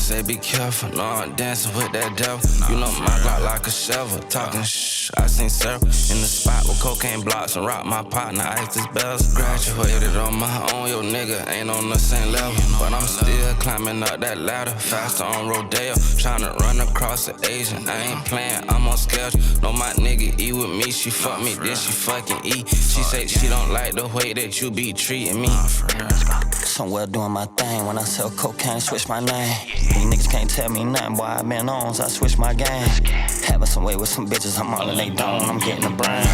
say be careful, no, I'm dancing with that devil. You know my Glock like a shovel, talking shh, I seen several. In the spot with cocaine blocks and rock my partner, ice his bells. Graduated on my own, yo nigga ain't on the same level. But I'm still climbing up that ladder, faster on Rodeo. Tryna run across the Asian, I ain't playing, I'm on schedule. Know my nigga eat with me, she fuck me, then she fucking eat. She say she don't like the way that you be treating me. Somewhere doing my thing. When I sell cocaine, switch my name. These niggas can't tell me nothing, boy, I been on, so I switch my game. Having some way with some bitches, I'm all in they dome, I'm getting the brain.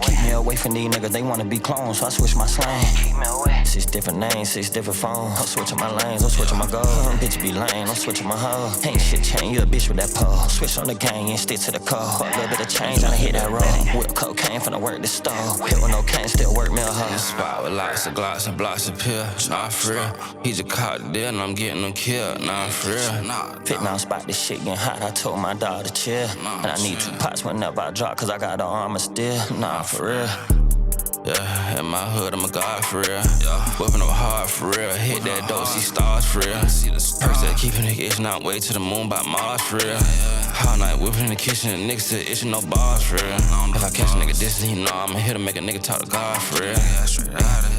Keep me away from these niggas, they wanna be clones, so I switch my slang. 6 different names, 6 different phones. I'm switching my lanes, I'm switching my goals. Bitch be lame, I'm switching my hoe. Ain't shit change, you a bitch with that pole. Switch on the gang and stick to the code. A little bit of change, I hit that road. Whip cocaine finna work this stove. Hit with no cane, still work me a hoe. Spot with lots of glocks and blocks of pills, nah for real. He just caught the deal and I'm getting him killed, nah for real. Fit now spot, this shit getting hot, I told my dog to chill. And I need 2 pots whenever I drop, cause I got the armor still, nah for real. Yeah, in my hood, I'm a god for real. Whipping up hard for real. Hit that dope, see stars for real. Perks that keeping the itch, not way to the moon by Mars for real. All night whipping in the kitchen, and niggas still itching no bars for real. If I catch a nigga dissing, he know I'ma hit him, make a nigga talk to God for real.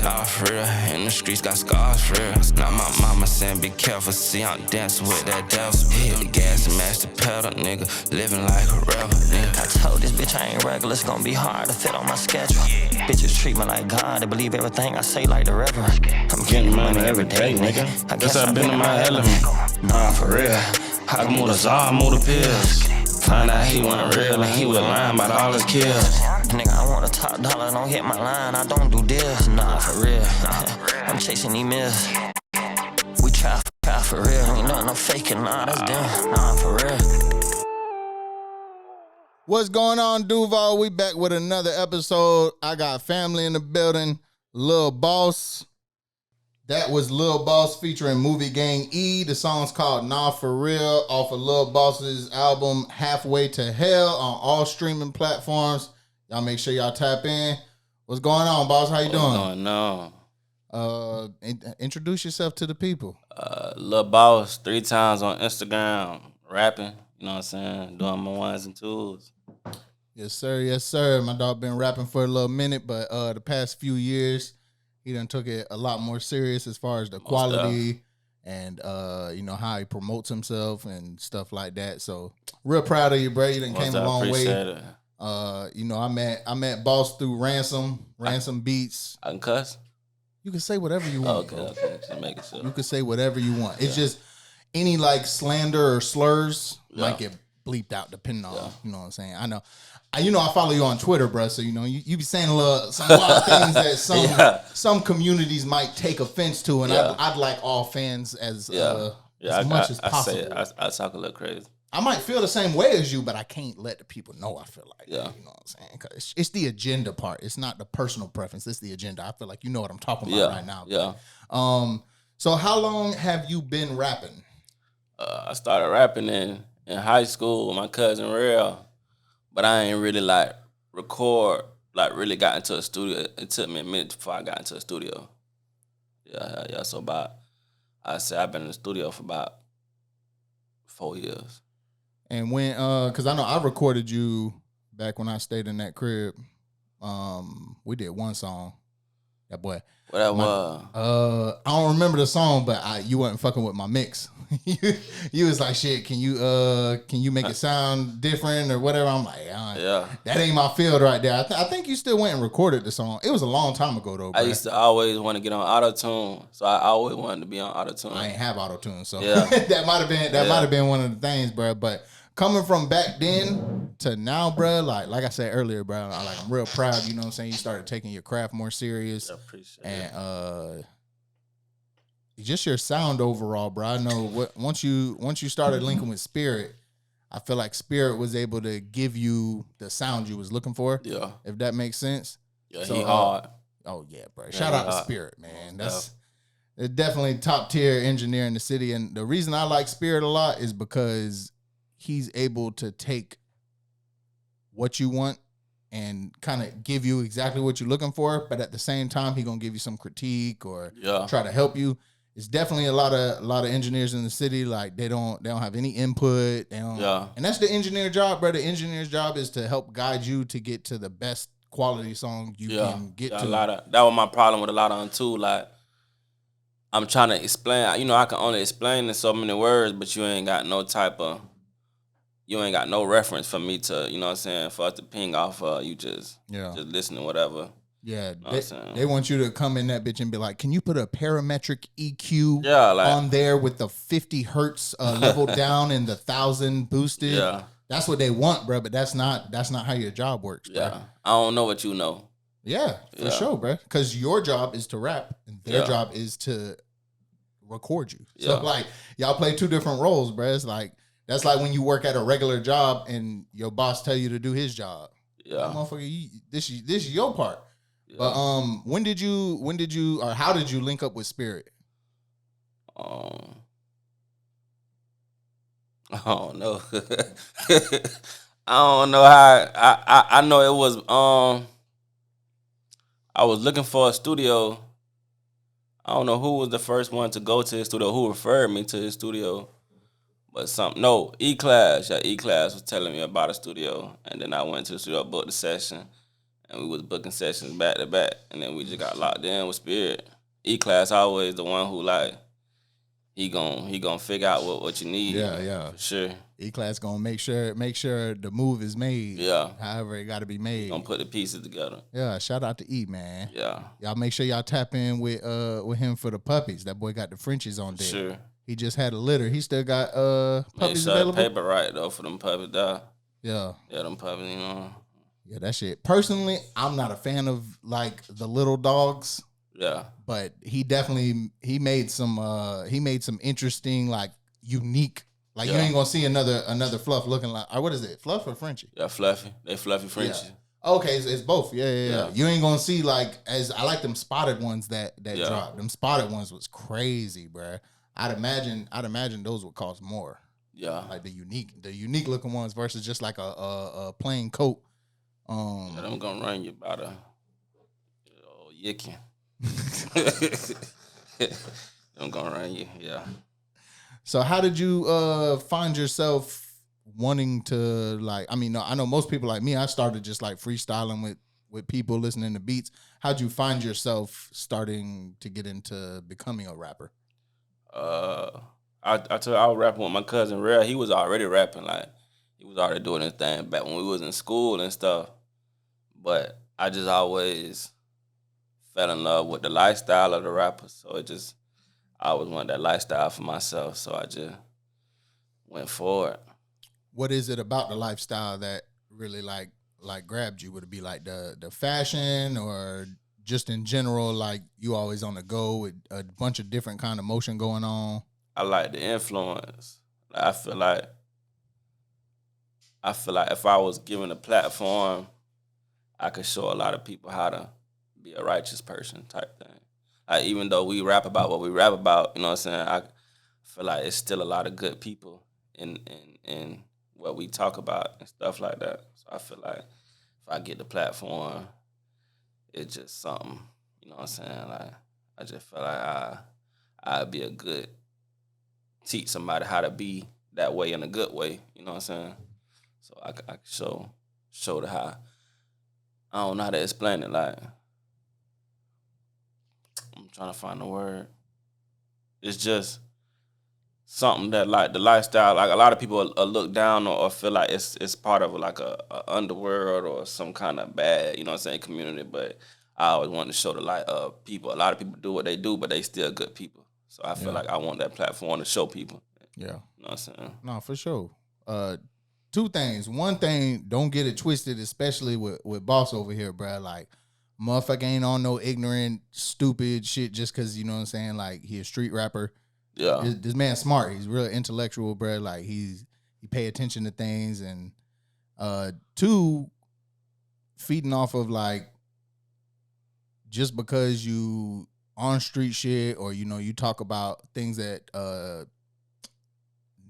Nah, for real, in the streets got scars for real. Now my mama saying be careful, see I'm dancing with that devil. Hit the gas and mash the pedal, nigga, living like a rebel, nigga. I told this bitch I ain't regular, it's gonna be hard to fit on my schedule. Bitches treat me like God, they believe everything I say like the reverend. I'm getting money every day, nigga. I guess I've been in my element. Nah, for real. I can move the czar, move the pills. Find out he wasn't real and he was lying about all his kills. Nigga, I want a top dollar, don't hit my line, I don't do deals. Nah, for real. I'm chasing these mills. We try for real, ain't nothing no faking, nah, that's them. Nah, for real. What's going on, Duval? We back with another episode. I got family in the building. Lil Boss. That was Lil Boss featuring Movie Gang E. The song's called Nah For Real off of Lil Boss's album Halfway to Hell on all streaming platforms. Y'all make sure y'all tap in. What's going on, Boss? How you doing? What's going on? Introduce yourself to the people. Lil Boss, 3 times on Instagram, rapping, you know what I'm saying? Doing my 1s and 2s. Yes, sir. Yes, sir. My dog been rapping for a little minute, but the past few years, he done took it a lot more serious as far as the quality and, you know, how he promotes himself and stuff like that. So, real proud of you, bro. You done came a long way. It. You know, I met Boss through Ransom Beats. I can cuss? You can say whatever you want. Okay. Just making sure. You can say whatever you want. It's just any, like, slander or slurs might get bleeped out depending on, you know what I'm saying? I know. I follow you on Twitter, bro, so, you know, you be saying some wild things that some communities might take offense to, and I'd like all fans as much as possible. I talk a little crazy. I might feel the same way as you, but I can't let the people know I feel like that, you know what I'm saying? Because it's the agenda part. It's not the personal preference. It's the agenda. I feel like you know what I'm talking about right now. Yeah. So how long have you been rapping? I started rapping in high school with my cousin Real. But I ain't really, like, really got into a studio. It took me a minute before I got into a studio. Yeah. So I've been in the studio for about 4 years. And when, because I know I recorded you back when I stayed in that crib. We did one song. That boy. What that was? I don't remember the song, but you wasn't fucking with my mix. you was like, shit, can you make it sound different or whatever? I'm like, that ain't my field right there. I think you still went and recorded the song. It was a long time ago though, bro. I used to always want to get on auto-tune, so I always wanted to be on auto-tune. I ain't have auto-tune, so that might have been one of the things, bro. But coming from back then to now, bro, like I said earlier, bro, I'm real proud. You know what I'm saying? You started taking your craft more serious. I appreciate it. Just your sound overall, bro. I know once you started linking with Spirit, I feel like Spirit was able to give you the sound you was looking for. Yeah, if that makes sense. Yeah, so, he hard. Oh yeah, bro. Shout out to Spirit, man. That's definitely top tier engineer in the city. And the reason I like Spirit a lot is because he's able to take what you want and kind of give you exactly what you're looking for, but at the same time, he gonna give you some critique or try to help you. it's definitely a lot of engineers in the city. Like they don't have any input. They don't, Yeah. and that's the engineer job, bro. The engineer's job is to help guide you to get to the best quality song you can get to. That was my problem with a lot of them too. Like I'm trying to explain. You know, I can only explain in so many words, but you ain't got no reference for me to, you know what I'm saying, for us to ping off of. You just listen to whatever. Yeah, You know they want you to come in that bitch and be like, can you put a parametric EQ like, on there with the 50 hertz leveled down and the 1,000 boosted? Yeah. That's what they want, bro, but that's not how your job works, bro. Yeah. I don't know what you know. Yeah, for sure, bro. Because your job is to rap and their job is to record you. So, like, y'all play two different roles, bro. It's like, that's like when you work at a regular job and your boss tell you to do his job. Yeah. Like, motherfucker, this is your part. Yeah. But when did you or how did you link up with Spirit? I don't know. I don't know how. I know it was. I was looking for a studio. I don't know who was the first one to go to his studio. Who referred me to his studio? But E-Class. Yeah, E-Class was telling me about a studio, and then I went to the studio, booked the session. And we was booking sessions back to back, and then we just got locked in with Spirit. E-Class always the one who like he gon' figure out what you need. Yeah, for sure. E-Class gonna make sure the move is made. Yeah, however it got to be made. Gonna put the pieces together. Yeah, shout out to E, man. Yeah, y'all make sure y'all tap in with him for the puppies. That boy got the Frenchies on deck. Sure. He just had a litter. He still got puppies Make available. Paper right though for them puppies. Yeah, them puppies. You know. Yeah, that shit. Personally, I'm not a fan of like the little dogs. Yeah. But he made some interesting, like unique, like you ain't gonna see another Fluff looking like, or what is it? Fluff or Frenchie? Yeah, Fluffy. They Fluffy Frenchie. Yeah. Okay, it's both. Yeah. You ain't gonna see like I like them spotted ones that dropped. Them spotted ones was crazy, bro. I'd imagine those would cost more. Yeah. Like the unique looking ones versus just like a plain coat. I'm gonna run you about a yicking. I'm gonna run you, yeah. So how did you find yourself wanting to like? I mean, I know most people like me. I started just like freestyling with people listening to beats. How'd you find yourself starting to get into becoming a rapper? I told you I was rapping with my cousin Rare. He was already rapping, like he was already doing his thing back when we was in school and stuff. But I just always fell in love with the lifestyle of the rapper. So I always wanted that lifestyle for myself. So I just went for it. What is it about the lifestyle that really like grabbed you? Would it be like the fashion or just in general, like you always on the go with a bunch of different kind of motion going on? I like the influence. I feel like if I was given a platform, I could show a lot of people how to be a righteous person type thing. Like, even though we rap about what we rap about, you know what I'm saying? I feel like it's still a lot of good people in what we talk about and stuff like that. So I feel like if I get the platform, it's just something, you know what I'm saying? Like, I just feel like I'd be a good teach somebody how to be that way in a good way, you know what I'm saying? So I could show the how. I don't know how to explain it. Like, I'm trying to find the word. It's just something that, like, the lifestyle, like, a lot of people look down or feel like it's part of, like, a underworld or some kind of bad, you know what I'm saying, community. But I always want to show the light of people. A lot of people do what they do, but they still good people. So I feel like I want that platform to show people. Yeah. You know what I'm saying? No, for sure. Two things. One thing, don't get it twisted, especially with Boss over here, bro. Like, motherfucker ain't on no ignorant, stupid shit just because, you know what I'm saying, like, he a street rapper. Yeah. This man's smart. He's real intellectual, bro. Like, he pay attention to things. And two, feeding off of, like, just because you on street shit or, you know, you talk about things that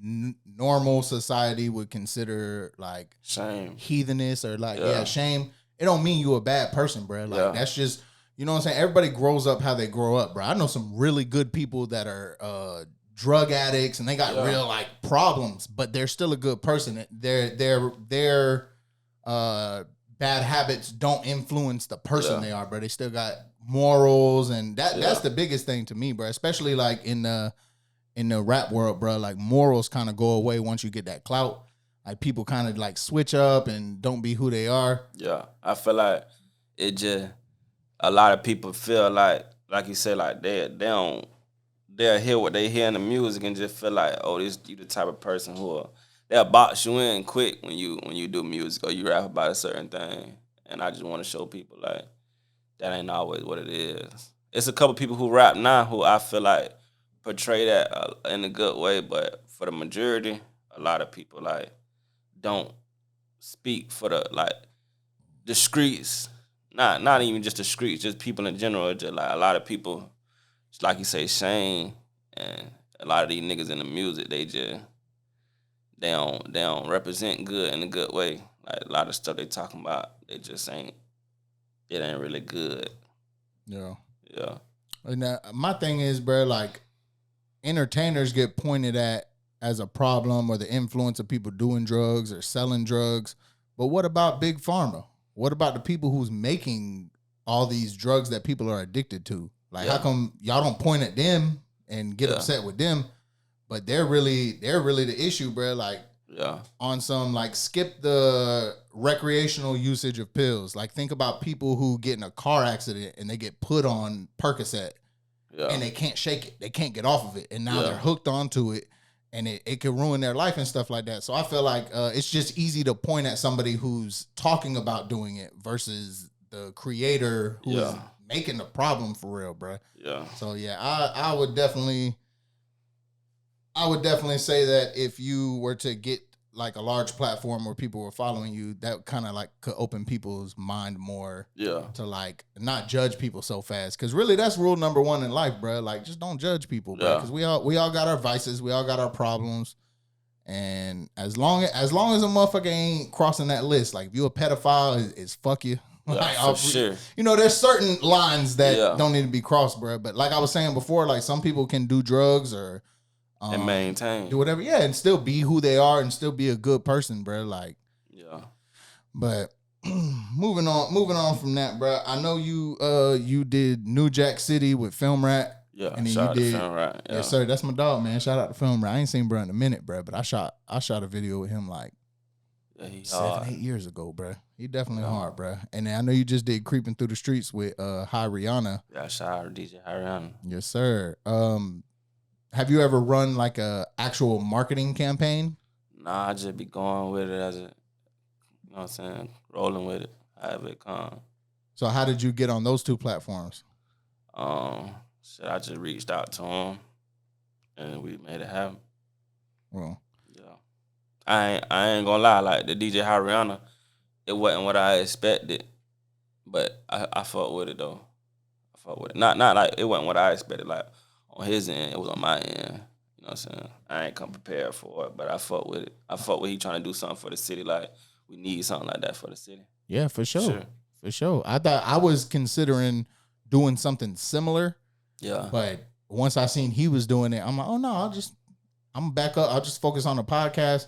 normal society would consider like shame, heathenous or like shame. It don't mean you a bad person, bro. Like that's just you know what I'm saying? Everybody grows up how they grow up, bro. I know some really good people that are drug addicts and they got real like problems, but they're still a good person. Their bad habits don't influence the person they are, bro. They still got morals, and that's the biggest thing to me, bro. Especially like in the rap world, bro. Like morals kind of go away once you get that clout. Like people kind of like switch up and don't be who they are. Yeah, I feel like it just a lot of people feel like you said, like they'll hear what they hear in the music and just feel like, oh, this you the type of person they'll box you in quick when you do music or you rap about a certain thing. And I just want to show people like that ain't always what it is. It's a couple people who rap now who I feel like portray that in a good way, but for the majority, a lot of people like don't speak for the streets. Not even just the streets, just people in general. Just like a lot of people, just like you say, Shane and a lot of these niggas in the music, they don't represent good in a good way. Like a lot of stuff they talking about, it ain't really good. Yeah. Yeah. And my thing is, bro, like entertainers get pointed at as a problem or the influence of people doing drugs or selling drugs. But what about Big Pharma? What about the people who's making all these drugs that people are addicted to? Like, how come y'all don't point at them and get upset with them? But they're really the issue, bro. Like, on some, like, skip the recreational usage of pills. Like, think about people who get in a car accident and they get put on Percocet and they can't shake it. They can't get off of it. And now they're hooked onto it. And it can ruin their life and stuff like that. So I feel like it's just easy to point at somebody who's talking about doing it versus the creator who's making the problem for real, bro. Yeah. So yeah, I would definitely say that if you were to get like a large platform where people were following you, that kind of like could open people's mind more to like not judge people so fast. Cause really that's rule number one in life, bro. Like just don't judge people, bro. Cause we all got our vices. We all got our problems. And as long as a motherfucker ain't crossing that list, like if you a pedophile, is fuck you. Like, for sure. You know, there's certain lines that don't need to be crossed, bro. But like I was saying before, like some people can do drugs or and maintain. Do whatever, and still be who they are and still be a good person, bro. Like, But moving on from that, bro. I know you did New Jack City with Film Rat. Yeah, and then shout out to Film Rat. Yeah. Yes, sir. That's my dog, man. Shout out to Film Rat. I ain't seen bro in a minute, bro. But I shot a video with him like 7-8 years ago, bro. He definitely hard, bro. And then I know you just did Creeping Through the Streets with High Rihanna. Yeah, shout out to DJ High Rihanna. Yes, sir. Have you ever run like a actual marketing campaign? Nah, I just be going with it you know what I'm saying, rolling with it, however it comes. So how did you get on those two platforms? I just reached out to him, and we made it happen. Well, I ain't gonna lie, like the DJ High Rihanna, it wasn't what I expected, but I fought with it though. I fought with it. Not like it wasn't what I expected, like on his end, it was on my end. You know what I'm saying? I ain't come prepared for it, but I fought with it. I fought with he trying to do something for the city, like we need something like that for the city. Yeah, for sure. For sure. I thought I was considering doing something similar. Yeah. But once I seen he was doing it, I'm like, oh no, I'm back up. I'll just focus on the podcast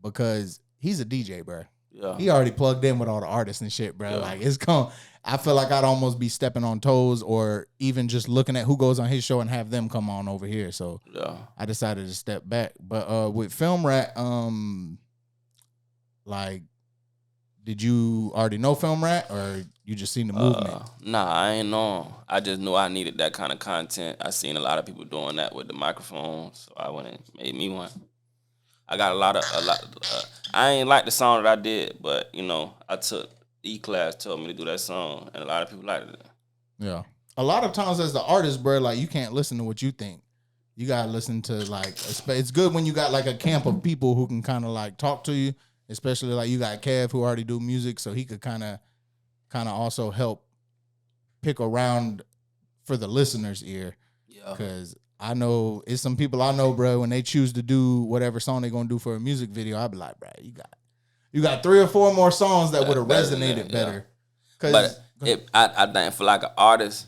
because he's a DJ, bro. Yeah. He already plugged in with all the artists and shit, bro. Yeah. Like I feel like I'd almost be stepping on toes or even just looking at who goes on his show and have them come on over here. So I decided to step back. But with Film Rat, like, did you already know Film Rat or you just seen the movement? Nah, I ain't know. I just knew I needed that kind of content. I seen a lot of people doing that with the microphones, so I went and made me one. I got a lot. I ain't like the song that I did, but you know, I took E-Class told me to do that song, and a lot of people liked it. Yeah, a lot of times as the artist, bro, like you can't listen to what you think. You gotta listen to like it's good when you got like a camp of people who can kind of like talk to you. Especially like you got Kev who already do music, so he could kind of also help pick around for the listener's ear. Yeah, because I know it's some people I know, bro. When they choose to do whatever song they're gonna do for a music video, I'll be like, bro, you got 3 or 4 more songs that would have resonated better. But I think for like an artist,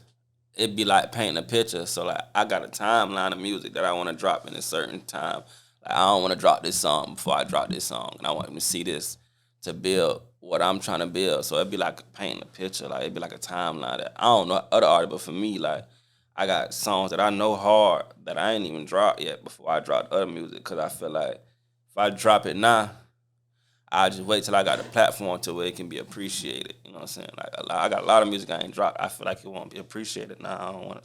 it'd be like painting a picture. So like I got a timeline of music that I want to drop in a certain time. Like I don't want to drop this song before I drop this song, and I want them to see this to build what I'm trying to build. So it'd be like painting a picture. Like it'd be like a timeline that I don't know other artists, but for me, like I got songs that I know hard that I ain't even dropped yet before I drop other music, because I feel like if I drop it now, I just wait till I got a platform to where it can be appreciated. You know what I'm saying? Like I got a lot of music I ain't dropped. I feel like it won't be appreciated now.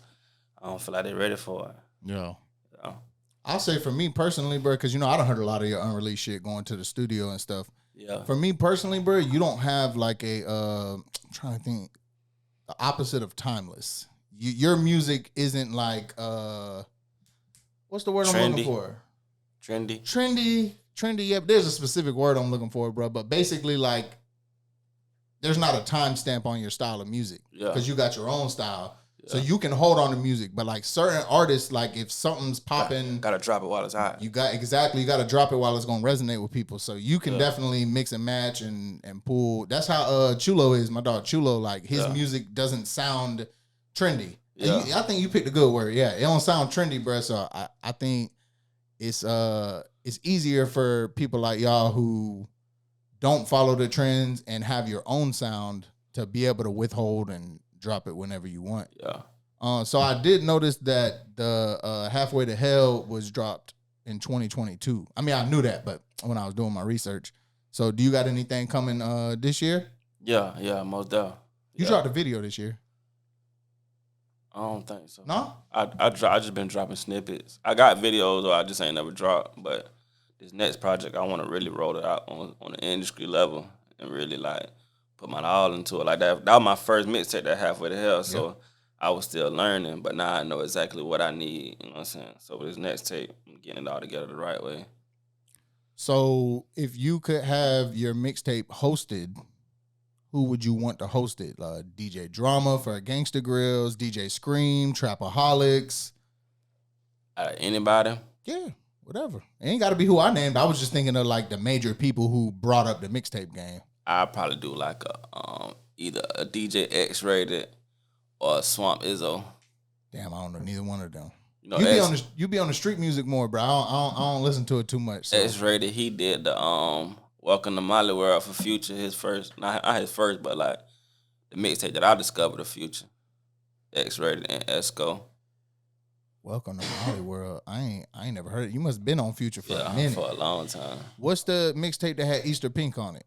I don't feel like they're ready for it. Yeah. You know? I'll say for me personally, bro, because I done heard a lot of your unreleased shit going to the studio and stuff. Yeah. For me personally, bro, you don't have like I'm trying to think, the opposite of timeless. Your music isn't like what's the word Trendy. I'm looking for? Trendy. Trendy, yeah, there's a specific word I'm looking for, bro. But basically, like, there's not a timestamp on your style of music. Yeah. Because you got your own style. Yeah. So you can hold on to music. But like certain artists, like if something's popping, Gotta drop it while it's hot. you got to drop it while it's gonna resonate with people. So you can definitely mix and match and pull. That's how Chulo is, my dog Chulo. Like his music doesn't sound trendy. Yeah. I think you picked a good word. Yeah, it don't sound trendy, bro. So I think it's easier for people like y'all who don't follow the trends and have your own sound to be able to withhold and drop it whenever you want. Yeah. So I did notice that the Halfway to Hell was dropped in 2022. I mean, I knew that, but when I was doing my research. So do you got anything coming this year? Yeah, most definitely. You dropped a video this year. I don't think so. No? I just been dropping snippets. I got videos, or I just ain't never dropped. But this next project, I want to really roll it out on the industry level and really like put my all into it. Like that was my first mixtape, that Halfway to Hell. So I was still learning, but now I know exactly what I need. You know what I'm saying? So with this next tape, I'm getting it all together the right way. So if you could have your mixtape hosted, who would you want to host it? DJ Drama for Gangsta Grills, DJ Scream, Trapaholics. Anybody? Yeah, whatever. It ain't got to be who I named. I was just thinking of like the major people who brought up the mixtape game. I'd probably do like either a DJ X-Rated or a Swamp Izzo. Damn, I don't know neither one of them. You know, you be on the street music more, bro. I don't listen to it too much. So. X-Rated, he did the Welcome to Molly World for Future, his first, not his first, but like the mixtape that I discovered of Future. X-Rated and Esco. Welcome to Molly World. I ain't never heard it. You must have been on Future for a minute. For a long time. What's the mixtape that had Easter Pink on it?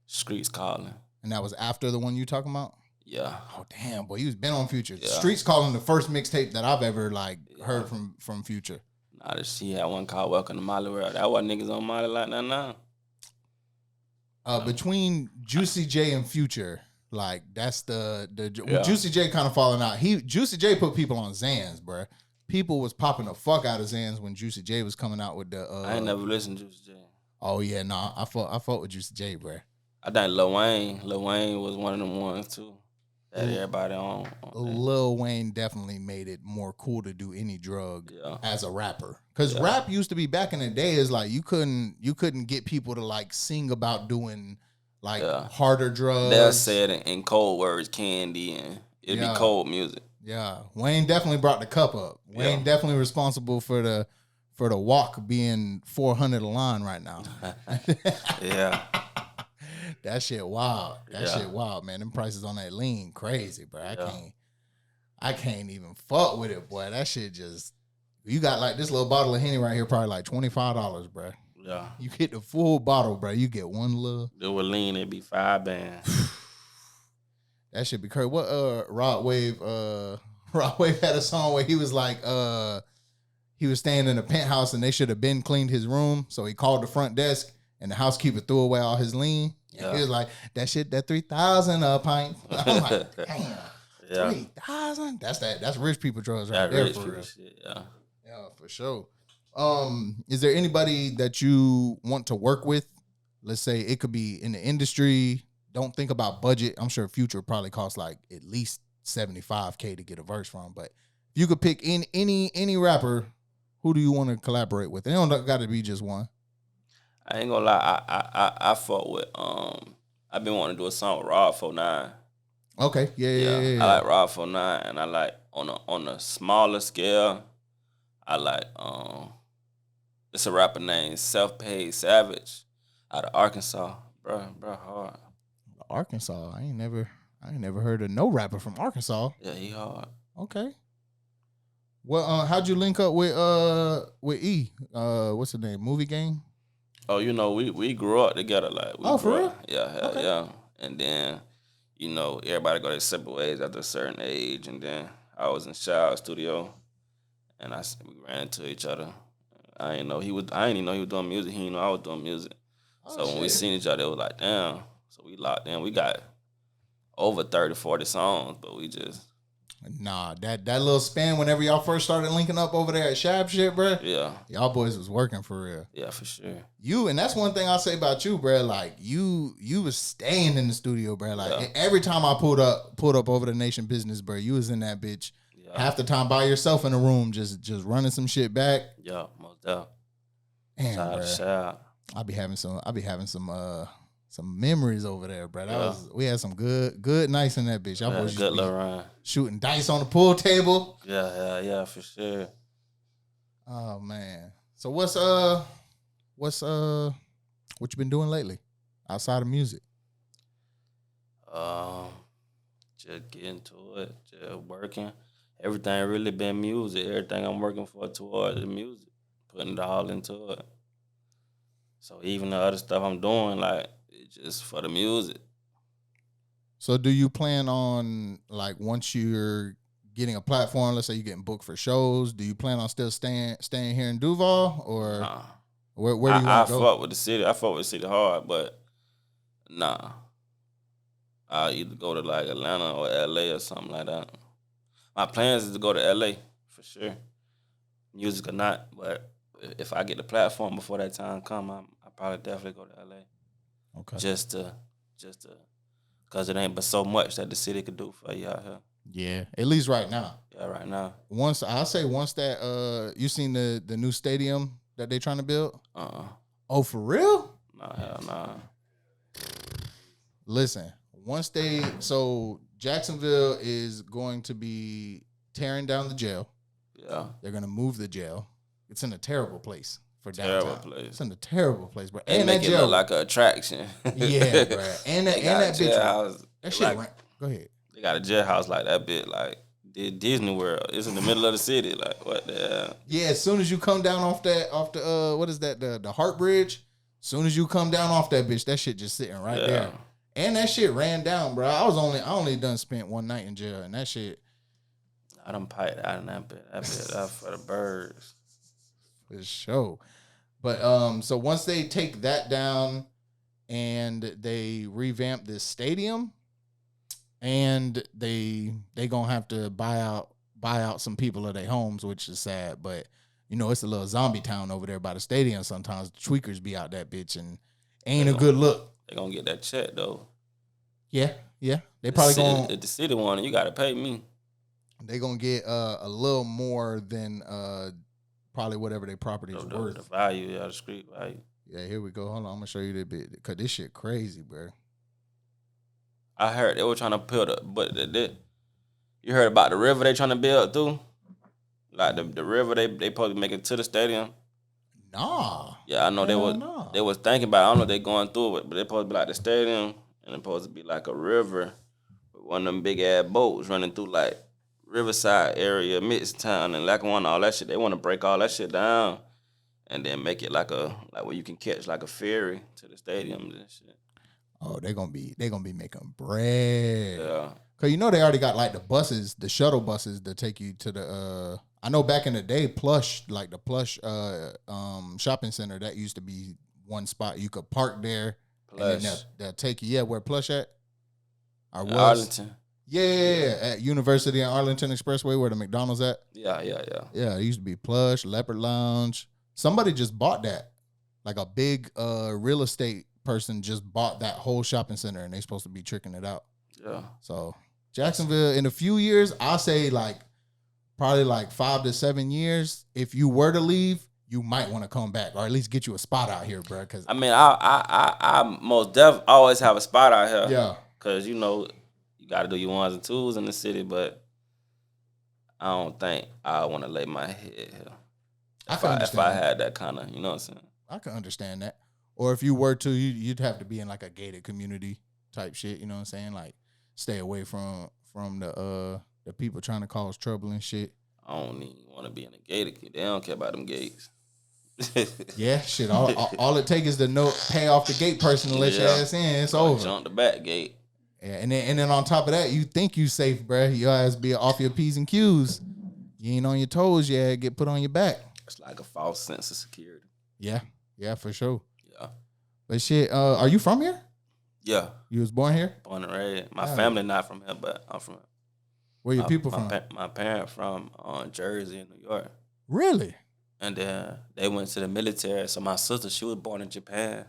Streets Calling. And that was after the one you talking about? Yeah. Oh damn, boy, you was been on Future. Yeah. Streets Calling, the first mixtape that I've ever heard from Future. Nah, she had one called Welcome to Molly World. That was niggas on Molly like that now. Between Juicy J and Future, like that's the Juicy J kind of falling out. Juicy J put people on Xans, bruh. People was popping the fuck out of Xans when Juicy J was coming out with the. I ain't never listened to Juicy J. Oh yeah, nah, I fought with Juicy J, bruh. I think Lil Wayne was one of them ones too. That everybody on Lil Wayne definitely made it more cool to do any drug as a rapper. Because rap used to be back in the day is like you couldn't get people to like sing about doing like harder drugs. They'll say it in code words, candy, and it'd be cold music. Yeah. Wayne definitely brought the cup up. Wayne definitely responsible for the walk being 400 a line right now. Yeah. That shit wild. That shit wild, man. Them prices on that lean crazy, bro. I can't even fuck with it, boy. That shit just, you got like this little bottle of Henny right here, probably like $25, bro. Yeah. You get the full bottle, bro. You get one little. It would lean, it'd be 5 bands. That should be crazy. What Rod Wave had a song where he was like he was staying in a penthouse and they should have been cleaned his room, so he called the front desk and the housekeeper threw away all his lean. Yeah. He was like, that shit, that 3,000 a pint. I'm like, damn, 3,000? That's rich people drugs right there for real. Shit, yeah, for sure. Is there anybody that you want to work with? Let's say it could be in the industry. Don't think about budget. I'm sure Future probably costs like at least $75K to get a verse from. But if you could pick any rapper, who do you want to collaborate with? It don't got to be just one. I ain't gonna lie, I fought with I've been wanting to do a song with Rod 49. Okay, yeah. I like Rob 49, and I like on a smaller scale. I like it's a rapper named Self-Paid Savage out of Arkansas, bro, hard. Arkansas. I ain't never heard of no rapper from Arkansas. Yeah, he hard. Okay. Well, how'd you link up with E? What's the name? Movie Gang? Oh, you know, we grew up together. Like, we for grew real? up. Yeah, Okay. yeah. And then, you know, everybody go their separate ways after a certain age. And then I was in Shout Studio, and we ran into each other. I didn't even know he was doing music. He didn't know I was doing music. So when we seen each other, it was like, damn. So we locked in. We got over 30, 40 songs, but we just... Nah, that little span whenever y'all first started linking up over there at Shab shit, bro. Yeah. Y'all boys was working for real. Yeah, for sure. And that's one thing I'll say about you, bro. Like you was staying in the studio, bro. Like every time I pulled up over the Nation Business, bro, you was in that bitch half the time by yourself in the room, just running some shit back. Yeah, most definitely. Damn, bro. I'll be having some memories over there, bro. We had some good nights in that bitch. Y'all boys good little run. Shooting dice on the pool table. Yeah, for sure. Oh man. So what you been doing lately outside of music? Just getting to it, just working. Everything really been music. Everything I'm working for towards the music, putting it all into it. So even the other stuff I'm doing, like, it's just for the music. So do you plan on, like, once you're getting a platform, let's say you're getting booked for shows, do you plan on still staying here in Duval, or where do you want to go? I fuck with the city. I fuck with the city hard, but nah. I'll either go to, like, Atlanta or LA or something like that. My plans is to go to LA for sure, music or not. But if I get the platform before that time come, I probably definitely go to LA. Okay. Just to, cause it ain't but so much that the city could do for you out here. Yeah, at least right now. Yeah, right now. Once that you seen the new stadium that they trying to build? Oh, for real? Nah, hell nah. Listen, so Jacksonville is going to be tearing down the jail. Yeah. They're going to move the jail. It's in a terrible place for downtown. Terrible place. It's in a terrible place, bro. And make it look like an attraction. Yeah, bro. And that bitch. House, that shit. like, go ahead. They got a jailhouse like that bit, like Disney World. It's in the middle of the city. Like, what the hell? Yeah, as soon as you come down off the what is that, the Hart Bridge? As soon as you come down off that bitch, that shit just sitting right there. And that shit ran down, bro. I only done spent one night in jail, and that shit. I done piped out in that bit. That bit that for the birds. For sure. But so once they take that down and they revamp this stadium, and they gonna have to buy out some people of their homes, which is sad. But you know, it's a little zombie town over there by the stadium. Sometimes the tweakers be out that bitch, and ain't a good look. They gonna get that check though. Yeah. They probably gonna. If the city want it, you gotta pay me. They gonna get a little more than probably whatever their property is worth. The value, the street value. Yeah, here we go. Hold on, I'm gonna show you that bit because this shit crazy, bro. I heard they were trying to build you heard about the river they trying to build through? Like the river they supposed to make it to the stadium. Nah. Yeah, I know they was thinking about it. I don't know if they going through it, but they supposed to be like the stadium and it's supposed to be like a river with one of them big ass boats running through like Riverside area, Midtown and Lackawanna, all that shit. They want to break all that shit down and then make it like where you can catch like a ferry to the stadiums and shit. Oh, they gonna be making bread. Yeah. Cause you know they already got like the buses, the shuttle buses that take you to the I know back in the day, Plush shopping center, that used to be one spot you could park there. Plush. And then they'll take you, where Plush at? Or was Arlington. Yeah, at University and Arlington Expressway where the McDonald's at. Yeah. Yeah, it used to be Plush, Leopard Lounge. Somebody just bought that. Like a big real estate person just bought that whole shopping center and they supposed to be tricking it out. Yeah. So Jacksonville, in a few years, I'll say probably 5 to 7 years. If you were to leave, you might want to come back or at least get you a spot out here, bro. Cause I mean, I most definitely always have a spot out here. Yeah. Cause you you got to do your ones and twos in the city, but I don't think I want to lay my head here. If I had that kind of, you know what I'm saying? I can understand that. Or if you were to, you'd have to be in like a gated community type shit. You know what I'm saying? Like stay away from the people trying to cause trouble and shit. I don't even want to be in a gated kid. They don't care about them gates. Yeah, shit. All it takes is to pay off the gate person to let your ass in. It's over. Jump the back gate. Yeah, and then on top of that, you think you safe, bruh. Your ass be off your P's and Q's. You ain't on your toes yet. Get put on your back. It's like a false sense of security. Yeah, for sure. Yeah. But shit, are you from here? Yeah. You was born here? Born and raised. My family not from here, but I'm from here. Where your people from? My parents from Jersey and New York. Really? And then they went to the military. So my sister, she was born in Japan.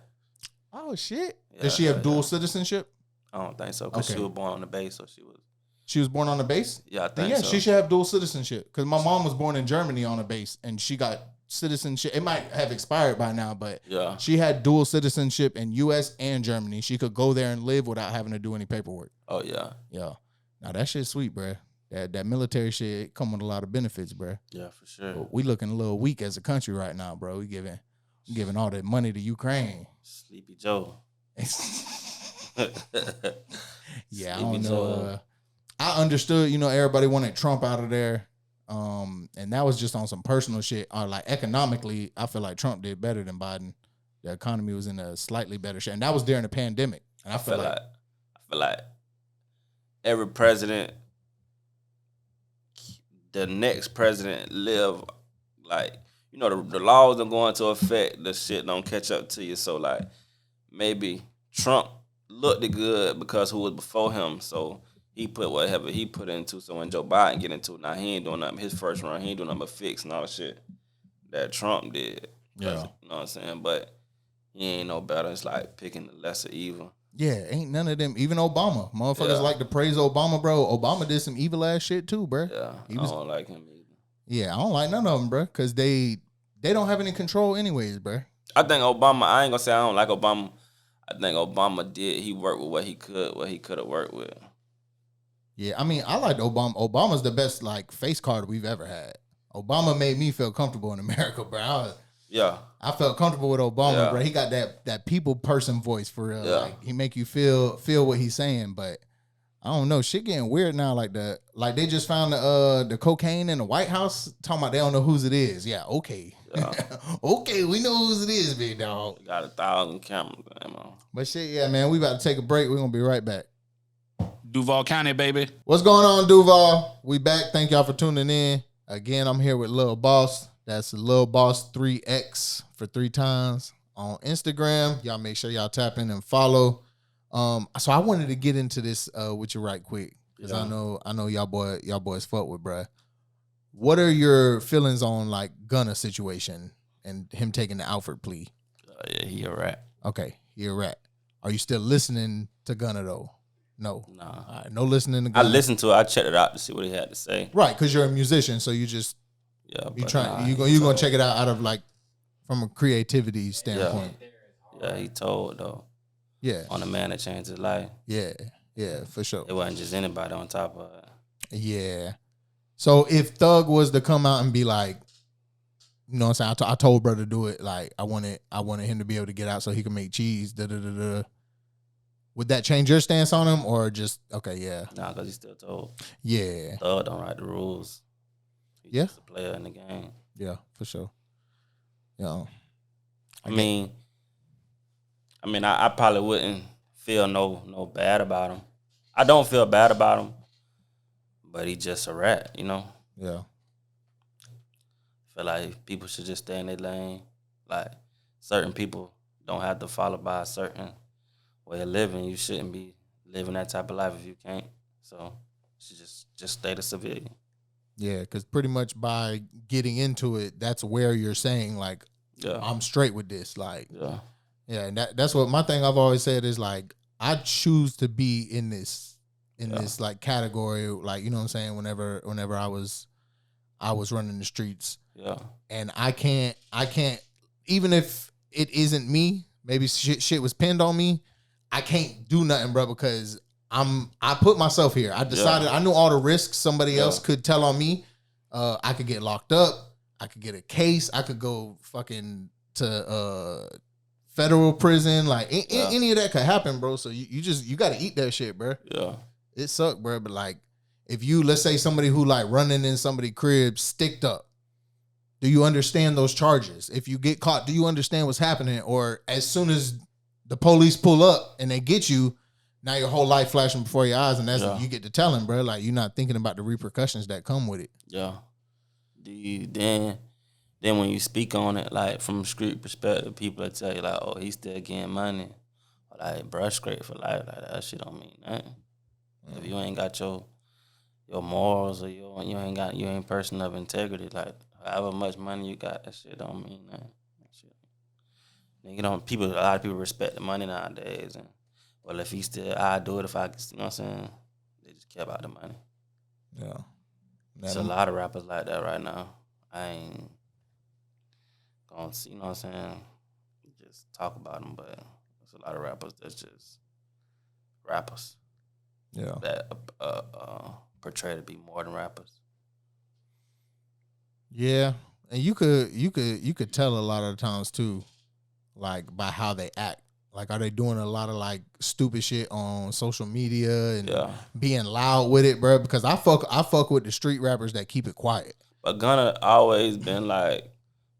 Oh, shit. Yeah, Does she have dual citizenship? I don't think so, because she was born on the base, so she was. She was born on the base? Yeah, I think so. She should have dual citizenship, because my mom was born in Germany on a base, and she got citizenship. It might have expired by now, but she had dual citizenship in U.S. and Germany. She could go there and live without having to do any paperwork. Oh, yeah. Yeah. Now, that shit's sweet, bruh. That military shit come with a lot of benefits, bruh. Yeah, for sure. But we looking a little weak as a country right now, bro. We giving all that money to Ukraine. Sleepy Joe. Yeah, I don't know. I understood, everybody wanted Trump out of there. And that was just on some personal shit. Like economically, I feel like Trump did better than Biden. The economy was in a slightly better shape. And that was during the pandemic. And I feel like every president, the next president live like, the laws don't go into effect, the shit don't catch up to you. So like maybe Trump looked good because who was before him, so he put whatever he put into. So when Joe Biden get into it, now he ain't doing nothing. His first run, he ain't doing nothing but fix and all the shit that Trump did. Yeah. You know what I'm saying? But he ain't no better. It's like picking the lesser evil. Yeah, ain't none of them. Even Obama. Motherfuckers like to praise Obama, bro. Obama did some evil ass shit too, bro. Yeah, I don't like him either. Yeah, I don't like none of them, bro, because they don't have any control anyways, bro. I think Obama, I ain't gonna say I don't like Obama. I think Obama he worked with what he could have worked with. Yeah, I mean, I like Obama. Obama's the best, like, face card we've ever had. Obama made me feel comfortable in America, bro. I felt comfortable with Obama, bro. He got that people person voice for real. Yeah. Like, he make you feel what he's saying, but I don't know. Shit getting weird now. Like they just found the cocaine in the White House. Talking about they don't know whose it is. Yeah, okay. Yeah. Okay, we know whose it is, big dog. Got 1,000 cameras, man. But shit, yeah, man. We about to take a break. We're gonna be right back. Duval County, baby. What's going on, Duval? We back. Thank y'all for tuning in. Again, I'm here with Lil Boss. That's Lil Boss 3X for 3 times on Instagram. Y'all make sure y'all tap in and follow. So I wanted to get into this with you right quick, because I know y'all boys fuck with bruh. What are your feelings on like Gunna situation and him taking the Alfred plea? Yeah, he a rat. Okay, he a rat. Are you still listening to Gunna though? No. Nah. All right, no listening to Gunna. I listened to it. I checked it out to see what he had to say. Right, because you're a musician, so you just you gonna check it out of like from a creativity standpoint. Yeah, he told though. Yeah. On the man that changed his life. Yeah, for sure. It wasn't just anybody on top of it. Yeah. So if Thug was to come out and be like, you know what I'm saying, I told brother to do it, like I wanted him to be able to get out so he can make cheese, would that change your stance on him, or just okay, yeah? Nah, because he still told. Yeah. Thug don't write the rules. He's just a player in the game. Yeah, for sure. Yeah. I mean, I probably wouldn't feel no bad about him. I don't feel bad about him, but he just a rat, you know? Yeah. I feel like people should just stay in their lane. Like, certain people don't have to follow by a certain way of living. You shouldn't be living that type of life if you can't. So, you should just stay the civilian. Yeah, because pretty much by getting into it, that's where you're saying, like, I'm straight with this. Like, yeah, and that's what my thing I've always said is, like, I choose to be in this like category, like, you know what I'm saying, whenever I was running the streets. Yeah. And I can't even if it isn't me, maybe shit was pinned on me, I can't do nothing, bro, because I put myself here. I decided I knew all the risks somebody else could tell on me. I could get locked up. I could get a case. I could go fucking to federal prison. Like any of that could happen, bro. So you got to eat that shit, bro. Yeah. It sucked, bro. But like, if you, let's say somebody who like running in somebody's crib sticked up, do you understand those charges? If you get caught, do you understand what's happening? Or as soon as the police pull up and they get you, now your whole life flashing before your eyes, and that's you get to telling, bro. Like, you're not thinking about the repercussions that come with it. Yeah. Then when you speak on it, like from a street perspective, people will tell you like, "Oh, he's still getting money," or like, "Bruh, straight for life." Like that shit don't mean nothing. If you ain't got your morals or you ain't a person of integrity, like however much money you got, that shit don't mean nothing. A lot of people respect the money nowadays, and well, if he still, I do it if I, you know what I'm saying? They just care about the money. Yeah. There's a lot of rappers like that right now. I ain't gonna see, you know what I'm saying? Just talk about them, but there's a lot of rappers that's just rappers. Yeah. That portray to be more than rappers. Yeah. And you could tell a lot of the times too, like by how they act. Like, are they doing a lot of like stupid shit on social media and being loud with it, bro? Because I fuck with the street rappers that keep it quiet. But Gunna always been like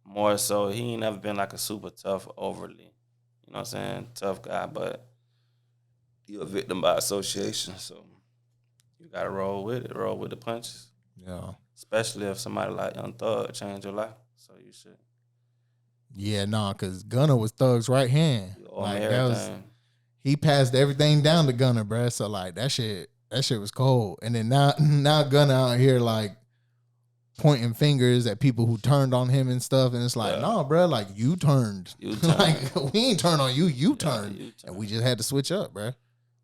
more so. He ain't never been like a super tough, overly, you know what I'm saying, tough guy. But you a victim by association, so you gotta roll with it, roll with the punches. Yeah. Especially if somebody like Young Thug changed your life, so you should. Yeah, because Gunna was Thug's right hand. Like he passed everything down to Gunna, bruh. So like that shit was cold. And then now Gunna out here like pointing fingers at people who turned on him and stuff. And it's like, no, bruh, like you turned. Like we ain't turned on you, you turned. And we just had to switch up, bruh.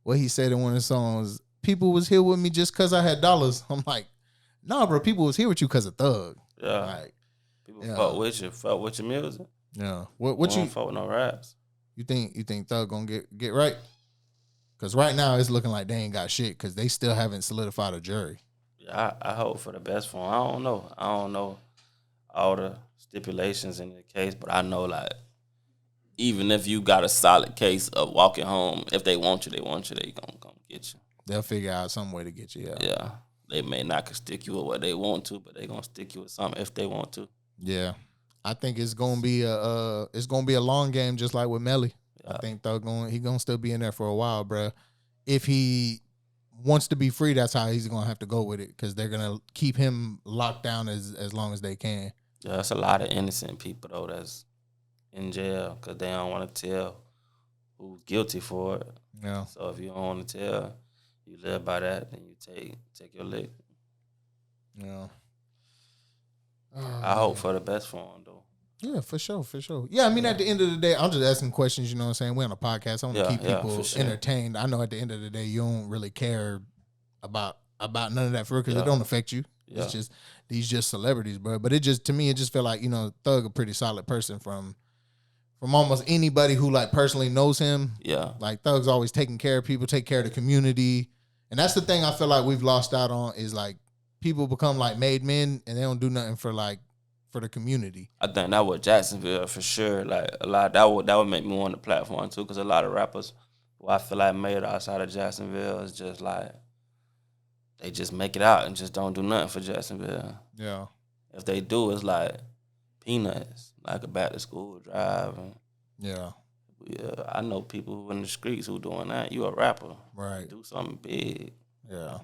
What he said in one of his songs, people was here with me just because I had dollars. I'm like, nah, bro, people was here with you because of Thug. Yeah. Like, people fuck with your music. Yeah. What you fuck with no raps? You think Thug gonna get right? Because right now it's looking like they ain't got shit because they still haven't solidified a jury. Yeah, I hope for the best for him. I don't know all the stipulations in the case, but I know like even if you got a solid case of walking home, if they want you, they gonna come get you. They'll figure out some way to get you. Yeah. They may not stick you with what they want to, but they gonna stick you with something if they want to. Yeah. I think it's gonna be a long game, just like with Melly. Yeah. I think Thug gonna still be in there for a while, bro. If he wants to be free, that's how he's gonna have to go with it, because they're gonna keep him locked down as long as they can. Yeah, that's a lot of innocent people though that's in jail because they don't want to tell who's guilty for it. Yeah. So if you don't want to tell, you live by that, then you take your lick. Yeah. I hope for the best for him, though. Yeah, for sure. Yeah, I mean, at the end of the day, I'm just asking questions, you know what I'm saying? We're on a podcast. I want to keep people entertained. I know at the end of the day, you don't really care about none of that for real, because it don't affect you. Yeah. It's just, these just celebrities, bro. But to me, it just feel like, you know, Thug a pretty solid person from almost anybody who, like, personally knows him. Yeah. Like, Thug's always taking care of people, take care of the community. And that's the thing I feel like we've lost out on, is, like, people become like made men and they don't do nothing for the community. I think that was Jacksonville for sure. Like a lot that would make me want the platform too, because a lot of rappers who I feel like made it outside of Jacksonville is just like they just make it out and just don't do nothing for Jacksonville. Yeah. If they do, it's like peanuts, like a back to school drive. And yeah, I know people who in the streets who doing that. You a rapper, right? Do something big. Yeah.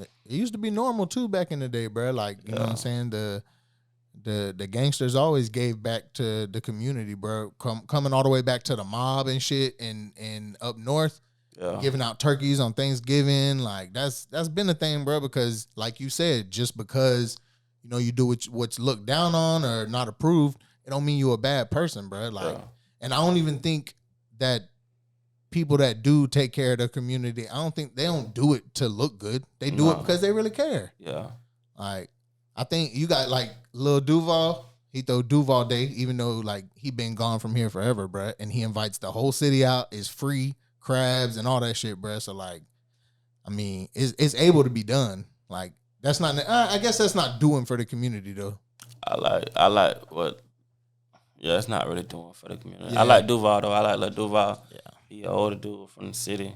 It used to be normal too back in the day, bro. Like, you know what I'm saying? The gangsters always gave back to the community, bro. Coming all the way back to the mob and shit, and up north, giving out turkeys on Thanksgiving. Like that's been a thing, bro. Because like you said, just because you know you do what's looked down on or not approved, it don't mean you're a bad person, bro. Like, and I don't even think that people that do take care of the community, I don't think they don't do it to look good. They do it because they really care. Yeah. Like, I think you got like Lil Duval. He throw Duval Day, even though like he been gone from here forever, bruh. And he invites the whole city out. It's free. crabs and all that shit, bro. So like, I mean, it's able to be done. Like that's not. I guess that's not doing for the community though. I like what. Yeah, it's not really doing for the community. Yeah. I like Duval though. I like Lil Duval. Yeah. He an older dude from the city,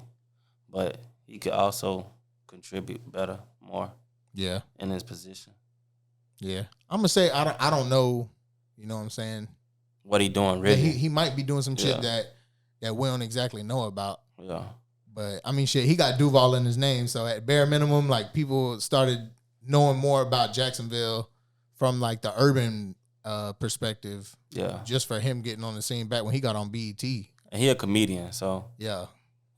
but he could also contribute better, more. Yeah. In his position. Yeah. I'm gonna say I don't know. You know what I'm saying? What he doing really? He might be doing some shit that we don't exactly know about. Yeah. But I mean, shit, he got Duval in his name, so at bare minimum, like people started knowing more about Jacksonville from like the urban perspective. Yeah. Just for him getting on the scene back when he got on BET. And he a comedian, so yeah.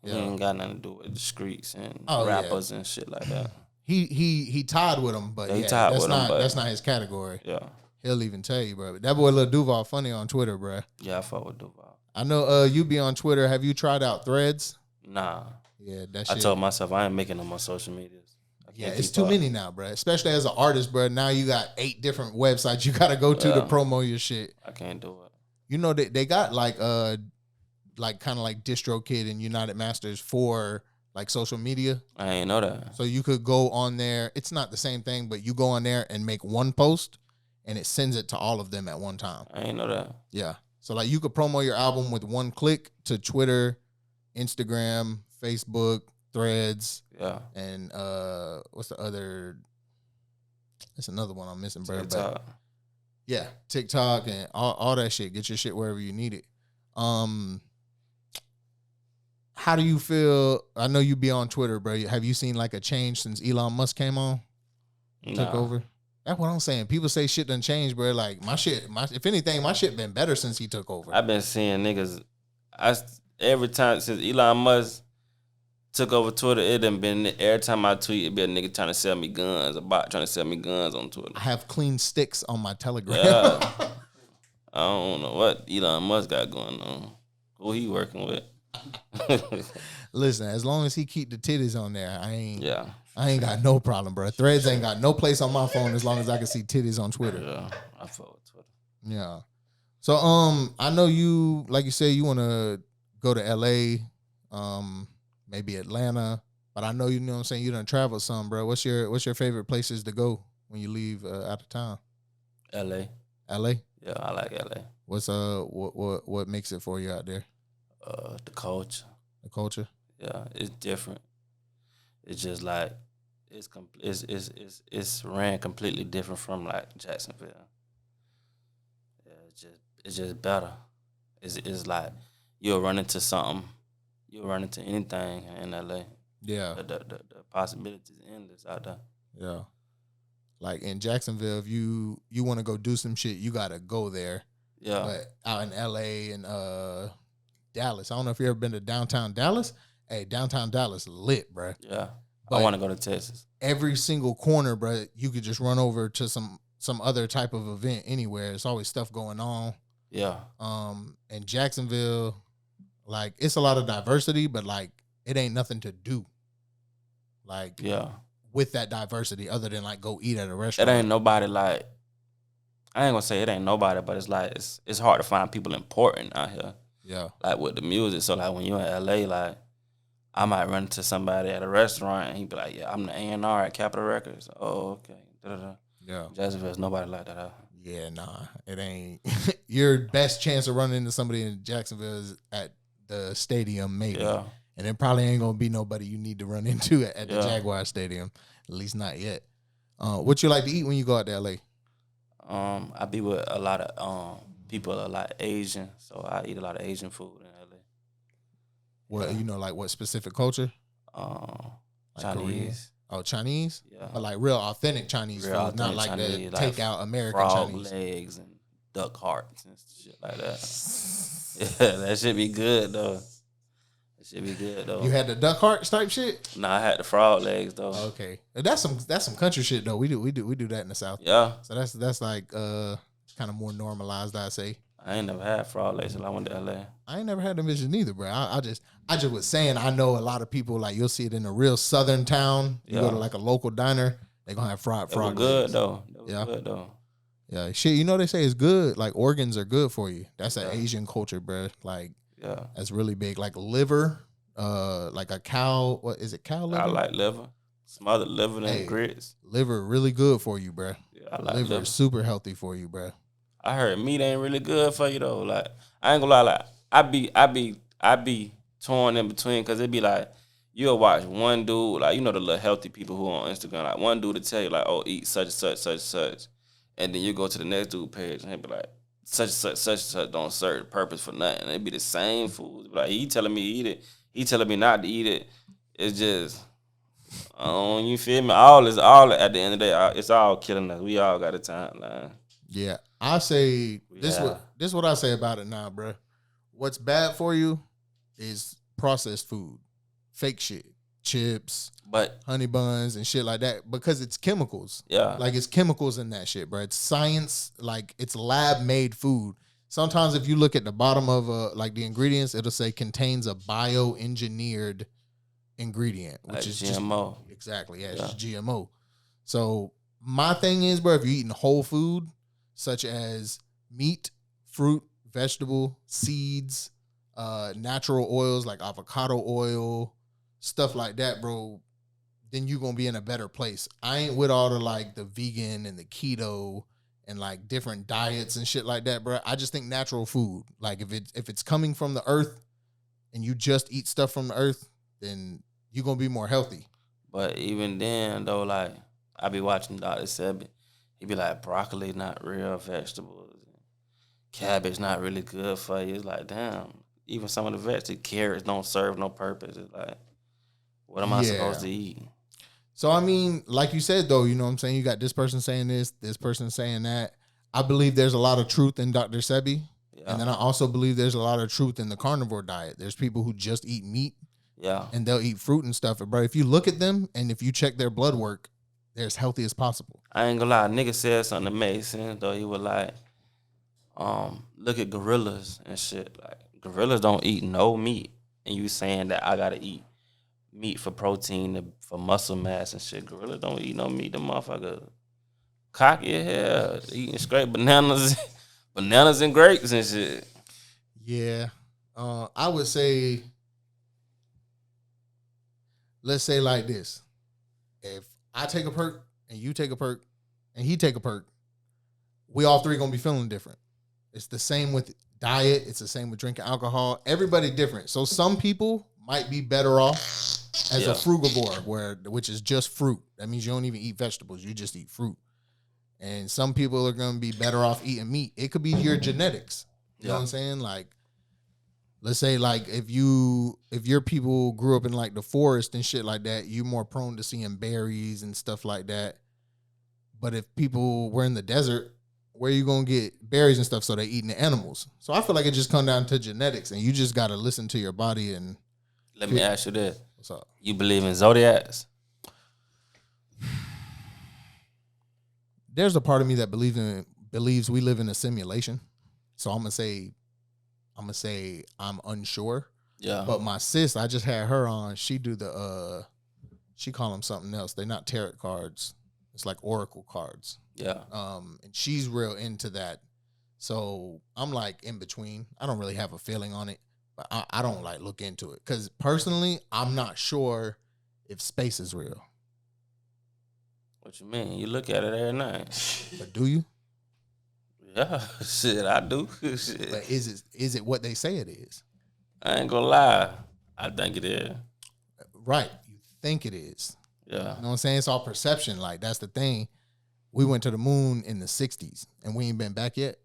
He ain't got nothing to do with the streets and Oh, rappers and shit like that. He tied with him, but that's not his category. Yeah. He'll even tell you, bro. That boy Lil Duval funny on Twitter, bro. Yeah, I fuck with Duval. I know you be on Twitter. Have you tried out Threads? Nah. Yeah, that shit. I told myself I ain't making no more social medias. Yeah, it's too many now, bro. Especially as an artist, bro. Now you got 8 different websites you gotta go to promo your shit. I can't do it. You know they got like kind of like DistroKid and United Masters for like social media. I ain't know that. So you could go on there. It's not the same thing, but you go on there and make one post, and it sends it to all of them at one time. I ain't know that. Yeah. So like you could promo your album with one click to Twitter, Instagram, Facebook, Threads. Yeah. And what's the other? It's another one I'm missing, bro. TikTok. But yeah, TikTok and all that shit. Get your shit wherever you need it. How do you feel? I know you be on Twitter, bro. Have you seen like a change since Elon Musk came on? Took over? That's what I'm saying. People say shit done changed, bro. Like if anything, my shit been better since he took over. I've been seeing niggas. Every time since Elon Musk took over Twitter, it done been every time I tweet, it be a nigga trying to sell me guns, a bot trying to sell me guns on Twitter. I have clean sticks on my Telegram. Yeah. I don't know what Elon Musk got going on. Who he working with? Listen, as long as he keep the titties on there, I ain't got no problem, bro. Threads ain't got no place on my phone as long as I can see titties on Twitter. Yeah, I fuck with Twitter. Yeah. So I know you, like you say, you want to go to LA, maybe Atlanta, but I know you know what I'm saying, you done traveled some, bro. What's your favorite places to go when you leave out of town? LA. LA? Yeah, I like LA. What's what makes it for you out there? The culture. The culture? Yeah, it's different. It's just like it's ran completely different from like Jacksonville. Yeah, it's just better. It's like you'll run into something, you'll run into anything in LA. Yeah. The possibilities endless out there. Yeah. Like in Jacksonville, if you want to go do some shit, you gotta go there. Yeah. But out in LA and Dallas, I don't know if you ever been to downtown Dallas. Hey, downtown Dallas lit, bro. Yeah. But I want to go to Texas. Every single corner, bro, you could just run over to some other type of event anywhere. There's always stuff going on. Yeah. In Jacksonville, like it's a lot of diversity, but like it ain't nothing to do. Like with that diversity, other than like go eat at a restaurant. It ain't nobody like. I ain't gonna say it ain't nobody, but it's like it's hard to find people important out here. Yeah. Like with the music. So like when you're in LA, like I might run into somebody at a restaurant and he'd be like, yeah, I'm the A&R at Capitol Records. Oh, okay. Da-da-da. Yeah. Jacksonville's nobody like that. Yeah, nah. It ain't. Your best chance of running into somebody in Jacksonville is at the stadium, maybe. Yeah. And it probably ain't gonna be nobody you need to run into at the Jaguar Stadium. At least not yet. What you like to eat when you go out to LA? I be with a lot of people a lot Asian, so I eat a lot of Asian food in LA. What like what specific culture? Like Chinese. Korean. Oh, Chinese? Yeah. But like real authentic Chinese food, authentic not like Chinese, the takeout American frog Chinese. Legs and duck hearts and shit like that. Yeah, that should be good though. You had the duck hearts type shit? Nah, I had the frog legs though. Okay, that's some country shit though. We do that in the South. Yeah. So that's like kind of more normalized, I'd say. I ain't never had frog legs till I went to LA. I ain't never had them vision either, bro. I just was saying I know a lot of people like you'll see it in a real southern town. You go to like a local diner, they gonna have frog legs. Good though. Good though. Yeah, shit. They say it's good. Like organs are good for you. That's an Asian culture, bro. Like that's really big. Like liver like a cow. What is it? Cow liver. I like liver. Smothered liver and Hey, grits. Liver really good for you, bruh. Yeah, I like liver liver. is super healthy for you, bruh. I heard meat ain't really good for you though. Like I ain't gonna lie, like I be torn in between because it be like you'll watch one dude, like you know the little healthy people who on Instagram, like one dude to tell you like, oh, eat such and such, such and such, and then you go to the next dude page and he be like, such and such, such and such don't serve the purpose for nothing. It be the same food. Like he telling me to eat it, he telling me not to eat it. It's just, you feel me? All at the end of the day. It's all killing us. We all got a timeline. Yeah, I say this. This what I say about it now, bruh. What's bad for you is processed food, fake shit, chips, But honey buns, and shit like that because it's chemicals. yeah, Like it's chemicals in that shit, bro. It's science, like it's lab made food. Sometimes if you look at the bottom of like the ingredients, it'll say contains a bioengineered ingredient, which like is GMO. just exactly it's just GMO. So my thing is, bro, if you're eating whole food, such as meat, fruit, vegetable, seeds, natural oils like avocado oil, stuff like that, bro, then you're gonna be in a better place. I ain't with all the like the vegan and the keto and like different diets and shit like that, bro. I just think natural food, like if it's coming from the earth and you just eat stuff from the earth, then you're gonna be more healthy. But even then, though, like I be watching Dr. Sebi, he be like, broccoli not real vegetables, cabbage not really good for you. It's like, damn, even some of the vegetables, carrots don't serve no purpose. It's like, what am I supposed to eat? So, I mean, like you said, though, you know what I'm saying? You got this person saying this person saying that. I believe there's a lot of truth in Dr. Sebi. Yeah. And then I also believe there's a lot of truth in the carnivore diet. There's people who just eat meat. Yeah. And they'll eat fruit and stuff. But if you look at them and if you check their blood work, they're as healthy as possible. I ain't gonna lie. Nigga said something that made sense, though. He was like, look at gorillas and shit. Like, gorillas don't eat no meat. And you saying that I gotta eat meat for protein, for muscle mass and shit. Gorillas don't eat no meat. Them motherfuckers cocky as hell. Eating straight bananas and grapes and shit. Yeah. I would say, let's say like this. If I take a perk and you take a perk and he take a perk, we all three gonna be feeling different. It's the same with diet. It's the same with drinking alcohol. Everybody different. So some people might be better off as a frugivore, which is just fruit. That means you don't even eat vegetables. You just eat fruit. And some people are going to be better off eating meat. It could be your genetics. You know what I'm saying? Like, let's say like if your people grew up in like the forest and shit like that, you're more prone to seeing berries and stuff like that. But if people were in the desert, where you going to get berries and stuff? So they eating the animals. So I feel like it just comes down to genetics, and you just got to listen to your body. And let me ask you this. What's up? You believe in zodiacs? There's a part of me that believes we live in a simulation. So I'm gonna say I'm unsure. Yeah. But my sis, I just had her on. She do she call them something else. They're not tarot cards. It's like oracle cards. Yeah. And she's real into that. So I'm like in between. I don't really have a feeling on it, but I don't like look into it because personally, I'm not sure if space is real. What you mean? You look at it every night. But do you? Yeah, shit, I do. Shit. But is it what they say it is? I ain't gonna lie. I think it is. Right. You think it is. Yeah. You know what I'm saying? It's all perception. Like, that's the thing. We went to the moon in the 60s, and we ain't been back yet.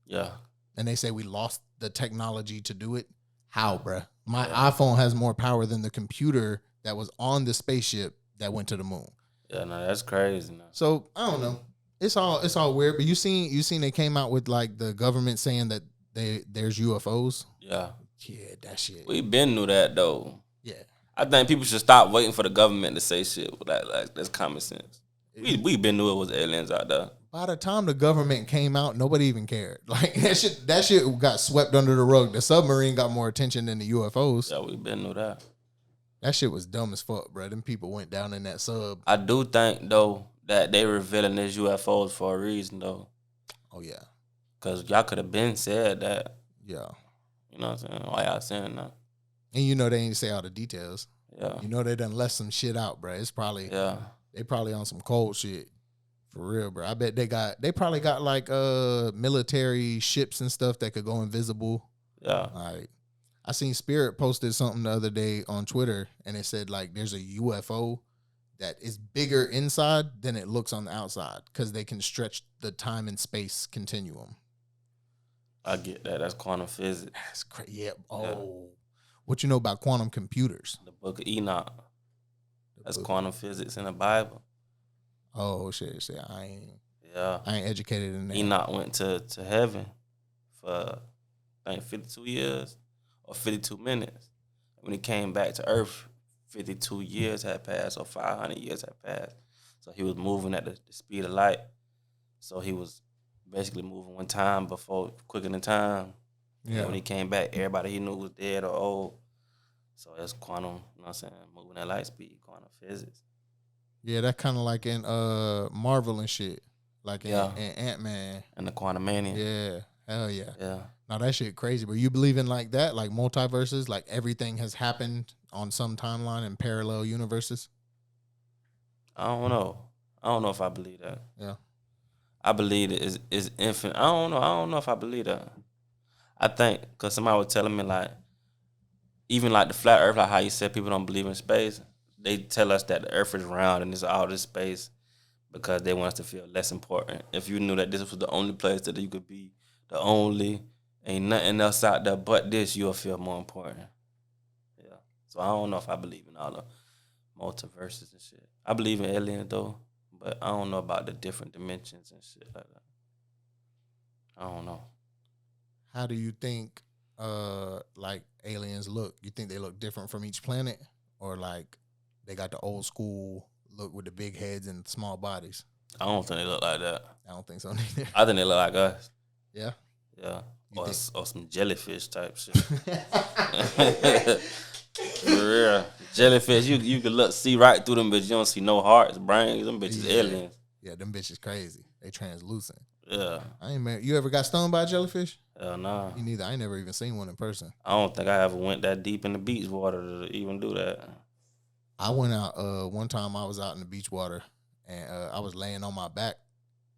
Yeah. And they say we lost the technology to do it. How, bruh? My iPhone has more power than the computer that was on the spaceship that went to the moon. Yeah, no, that's crazy. No. So, I don't know. It's all weird. But you seen they came out with, like, the government saying that there's UFOs? Yeah. Yeah, that shit. We been knew that, though. Yeah. I think people should stop waiting for the government to say shit. Like that's common sense. We been knew it was aliens out there. By the time the government came out, nobody even cared. Like that shit got swept under the rug. The submarine got more attention than the UFOs. Yeah, we been knew that. That shit was dumb as fuck, bro. Them people went down in that sub. I do think though that they revealing these UFOs for a reason though. Oh yeah. Cause y'all could have been said that. Yeah. You know what I'm saying? Why y'all saying that? And you know they ain't say all the details. Yeah. You know they done left some shit out, bro. It's probably they probably on some cold shit. For real, bro. I bet they probably got like military ships and stuff that could go invisible. Yeah. Like I seen Spirit posted something the other day on Twitter and it said like there's a UFO that is bigger inside than it looks on the outside because they can stretch the time and space continuum. I get that. That's quantum physics. That's crazy. Yeah. Oh. What you know about quantum computers? The Book of Enoch. That's quantum physics in the Bible. Oh shit! I ain't educated in that. Enoch went to heaven for I think 52 years or 52 minutes. When he came back to Earth, 52 years had passed or 500 years had passed. So he was moving at the speed of light. So he was basically moving one time quicker than time. Yeah. And when he came back, everybody he knew was dead or old. So it's quantum, you know what I'm saying, moving at light speed, quantum physics. Yeah, that kind of like in Marvel and shit. Like in Ant-Man. And the Quantumania. Yeah, hell yeah. Yeah. Now that shit crazy, but you believe in like that? Like multiverses? Like everything has happened on some timeline in parallel universes? I don't know. I don't know if I believe that. Yeah. I believe it is infinite. I don't know if I believe that. I think, because somebody was telling me, like, even like the flat earth, like how you said people don't believe in space, they tell us that the earth is round and it's all this space because they want us to feel less important. If you knew that this was the only place that you could be, the only, ain't nothing else out there but this, you'll feel more important. Yeah. So I don't know if I believe in all the multiverses and shit. I believe in aliens, though, but I don't know about the different dimensions and shit like that. I don't know. How do you think like aliens look? You think they look different from each planet? Or like they got the old school look with the big heads and small bodies? I don't think they look like that. I don't think so neither. I think they look like us. Yeah? Yeah. Or some jellyfish type shit. For real. Jellyfish, you can see right through them, but you don't see no hearts, brains. Them bitches aliens. Yeah, them bitches crazy. They translucent. Yeah. You ever got stung by a jellyfish? Hell nah. Me neither. I ain't never even seen one in person. I don't think I ever went that deep in the beach water to even do that. I went out one time. I was out in the beach water and I was laying on my back,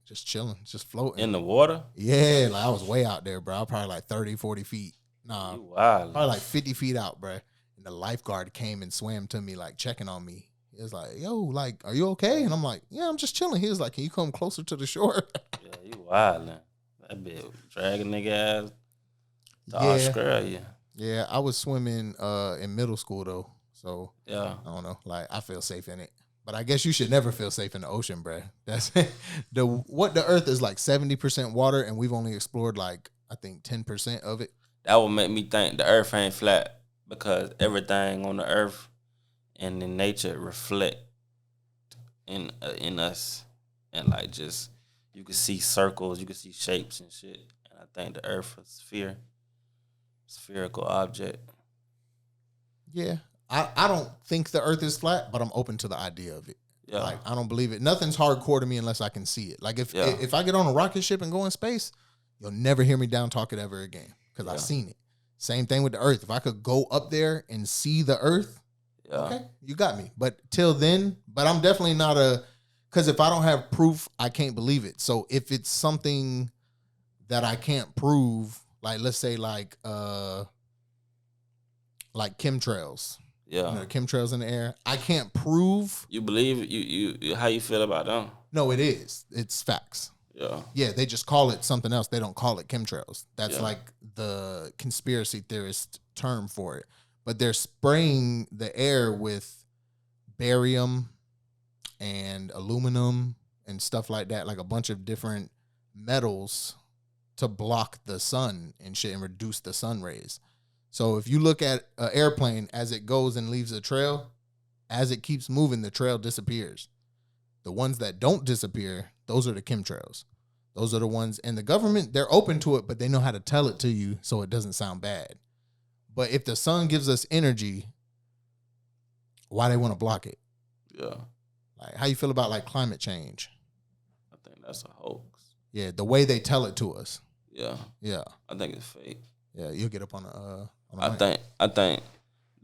just chilling, just floating. In the water? Yeah, like I was way out there, bro. I was probably like 30, 40 feet. Nah, probably like 50 feet out, bro. And the lifeguard came and swam to me, like checking on me. He was like, yo, like, are you okay? And I'm like, yeah, I'm just chilling. He was like, can you come closer to the shore? Yeah, you wildin'. That bitch dragging nigga ass to Australia. Yeah, I was swimming in middle school, though. So, yeah, I don't know. Like, I feel safe in it. But I guess you should never feel safe in the ocean, bruh. That's the Earth is like 70% water, and we've only explored like, I think 10% of it. That would make me think the Earth ain't flat because everything on the Earth and in nature reflect in us, and like just you can see circles, you can see shapes and shit. And I think the Earth is spherical object. Yeah. I don't think the Earth is flat, but I'm open to the idea of it. Yeah. Like, I don't believe it. Nothing's hardcore to me unless I can see it. Like, if I get on a rocket ship and go in space, you'll never hear me down talk it ever again because I've seen it. Same thing with the Earth. If I could go up there and see the Earth, okay, you got me. But till then, but I'm definitely not because if I don't have proof, I can't believe it. So if it's something that I can't prove, like let's say like chemtrails. Yeah. You know, chemtrails in the air. I can't prove. You believe you how you feel about them? No, it is. It's facts. Yeah. Yeah, they just call it something else. They don't call it chemtrails. That's like the conspiracy theorist term for it. But they're spraying the air with barium and aluminum and stuff like that, like a bunch of different metals to block the sun and shit and reduce the sun rays. So if you look at an airplane as it goes and leaves a trail, as it keeps moving, the trail disappears. The ones that don't disappear, those are the chemtrails. Those are the ones, and the government, they're open to it, but they know how to tell it to you so it doesn't sound bad. But if the sun gives us energy, why they want to block it? Yeah. Like, how you feel about like climate change? I think that's a hoax. Yeah, the way they tell it to us. Yeah. Yeah. I think it's fake. Yeah, you'll get up on I think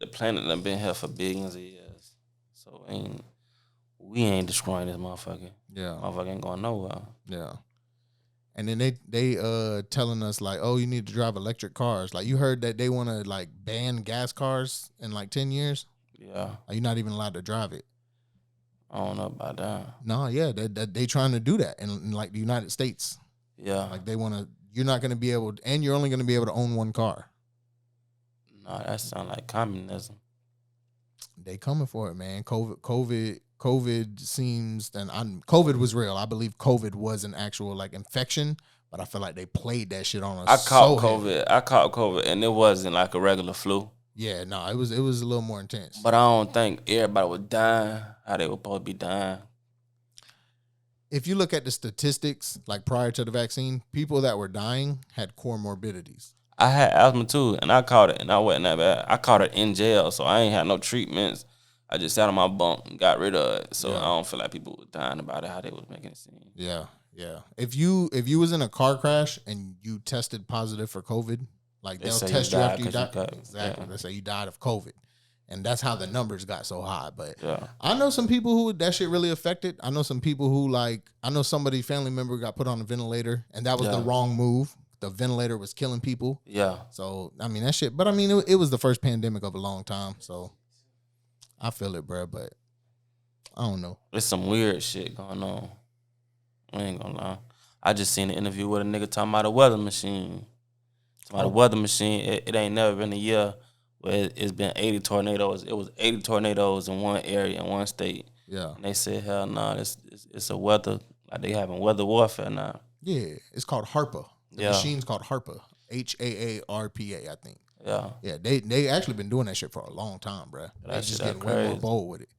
the planet done been here for billions of years. So we ain't destroying this motherfucker. Yeah. Motherfucker ain't going nowhere. Yeah. And then they telling us like, oh, you need to drive electric cars. Like you heard that they want to like ban gas cars in like 10 years. Yeah. Are you not even allowed to drive it? I don't know about that. No, yeah, they trying to do that in like the United States. Yeah. Like they want to. You're not going to be able, and you're only going to be able to own one car. No, that sound like communism. They coming for it, man. COVID seems, and COVID was real. I believe COVID was an actual like infection, but I feel like they played that shit on us. I caught COVID, and it wasn't like a regular flu. Yeah, no, it was a little more intense. But I don't think everybody was dying how they were supposed to be dying. If you look at the statistics, like prior to the vaccine, people that were dying had comorbidities. I had asthma too, and I caught it, and I wasn't that bad. I caught it in jail, so I ain't had no treatments. I just sat on my bunk and got rid of it. So I don't feel like people were dying about it, how they was making it seem. Yeah, yeah. If you was in a car crash and you tested positive for COVID, like they'll test you after you die. Exactly. They say you died of COVID. And that's how the numbers got so high. But I know some people who that shit really affected. I know some people who I know somebody's family member got put on a ventilator, and that was the wrong move. The ventilator was killing people. Yeah. So, I mean, that shit. But, I mean, it was the first pandemic of a long time. So, I feel it, bro. But, I don't know. There's some weird shit going on. I ain't gonna lie. I just seen an interview with a nigga talking about a weather machine. Talking about a weather machine. It ain't never been a year where it's been 80 tornadoes. It was 80 tornadoes in one area, in one state. Yeah. And they said, hell no, it's a weather, like they having weather warfare now. Yeah, it's called HARPA. The machine's called HARPA. HAARPA, I think. Yeah. Yeah, they actually been doing that shit for a long time, bro. They just getting way more bold with it.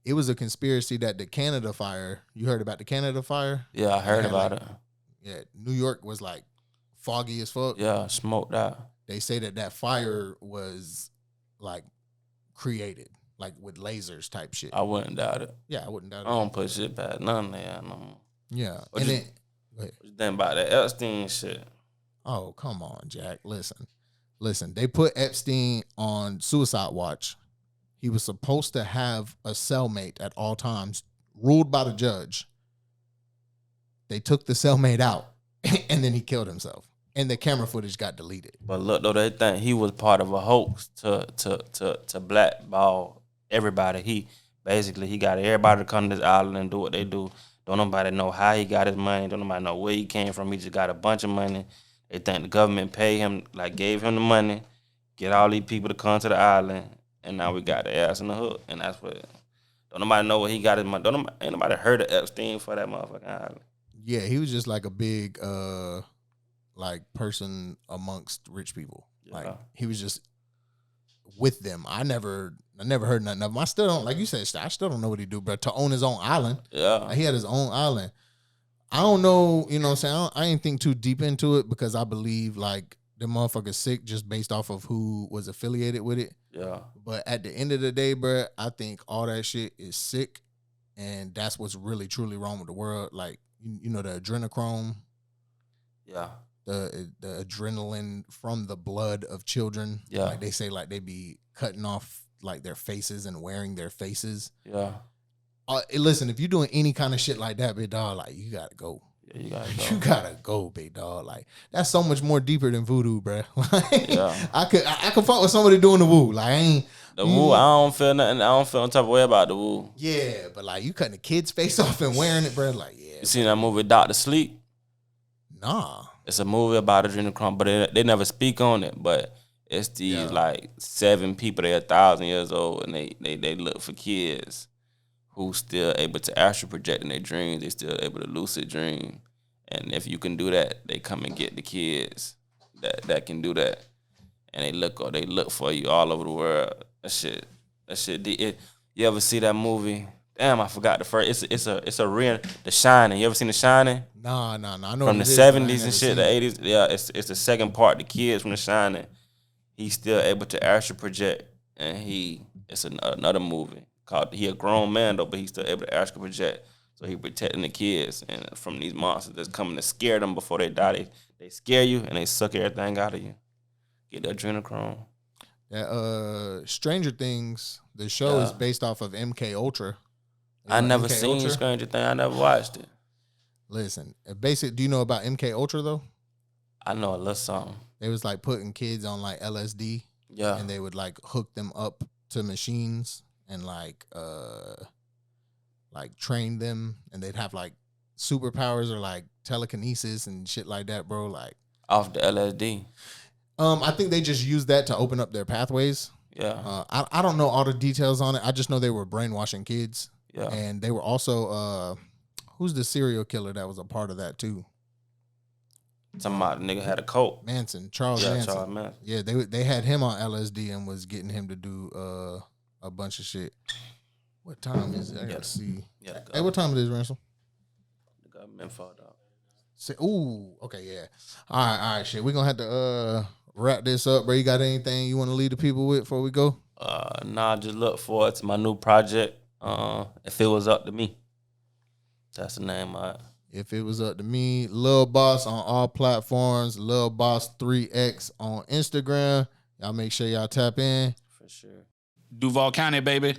It was a conspiracy that the Canada fire, you heard about the Canada fire? Yeah, I heard about it. Yeah, New York was like foggy as fuck. Yeah, smoked out. They say that fire was like created, like with lasers type shit. I wouldn't doubt it. Yeah, I wouldn't doubt it. I don't put shit past none of that no more. Yeah. What you think about that Epstein shit? Oh, come on, Jack. Listen. They put Epstein on suicide watch. He was supposed to have a cellmate at all times, ruled by the judge. They took the cellmate out, and then he killed himself. And the camera footage got deleted. But look, though, they think he was part of a hoax to blackball everybody. He got everybody to come to this island and do what they do. Don't nobody know how he got his money. Don't nobody know where he came from. He just got a bunch of money. They think the government paid him, like gave him the money, get all these people to come to the island, and now we got the ass in the hook. And that's what. Don't nobody know where he got his money. Ain't nobody heard of Epstein for that motherfucking island. Yeah, he was just like a big like person amongst rich people. Yeah. Like he was just with them. I never heard nothing of him. I still don't, like you said, I still don't know what he do, but to own his own island. Yeah. Like, he had his own island. I don't know, you know what I'm saying? I ain't think too deep into it because I believe like the motherfucker's sick just based off of who was affiliated with it. Yeah. But at the end of the day, bro, I think all that shit is sick, and that's what's really truly wrong with the world. Like, you know, the adrenochrome. Yeah. The adrenaline from the blood of children. Yeah. Like they say, like they be cutting off like their faces and wearing their faces. Yeah. Listen, if you're doing any kind of shit like that, big dog, like you gotta go. Yeah, you gotta go. You gotta go, big dog. Like that's so much more deeper than voodoo, bro. Like, yeah. I could fuck with somebody doing the woo. Like I ain't the woo. I don't feel nothing. I don't feel no type of way about the woo. Yeah, but like you cutting a kid's face off and wearing it, bro. Like yeah. You seen that movie Dr. Sleep? Nah. It's a movie about adrenochrome, but they never speak on it. But it's these like 7 people. They're 1,000 years old, and they look for kids who still able to astral project in their dreams. They still able to lucid dream, and if you can do that, they come and get the kids that can do that, and they look for you all over the world. That shit. You ever see that movie? Damn, I forgot the first. It's a real The Shining. You ever seen The Shining? Nah. I know from the 70s and shit, the 80s. Yeah, it's the second part. The kids from The Shining. He's still able to astral project, and it's another movie called. He a grown man though, but he's still able to astral project. So he protecting the kids and from these monsters that's coming to scare them before they die. They scare you and they suck everything out of you. Get the adrenochrome. That Stranger Things, the show is based off of MK Ultra. I never MK seen Ultra? Stranger Things. I never watched it. Listen, basic. Do you know about MK Ultra though? I know a little something. They was like putting kids on like LSD. Yeah. And they would like hook them up to machines and like train them, and they'd have like superpowers or like telekinesis and shit like that, bro. Like Off the LSD. I think they just used that to open up their pathways. Yeah. I don't know all the details on it. I just know they were brainwashing kids. Yeah. And they were also who's the serial killer that was a part of that too? Talking about the nigga had a cult. Manson, Charles Manson. Charles Manson. Yeah, they had him on LSD and was getting him to do a bunch of shit. What time is it? I gotta see. Yeah. Hey, what time it is, Ransom? The government fought out. Say, ooh, okay, yeah. All right, shit. We're gonna have to wrap this up, bro. You got anything you want to leave the people with before we go? Nah, just look forward to my new project. If it was up to me. That's the name of it. If it was up to me, Lil Boss on all platforms, Lil Boss 3X on Instagram. Y'all make sure y'all tap in. For sure. Duval County, baby.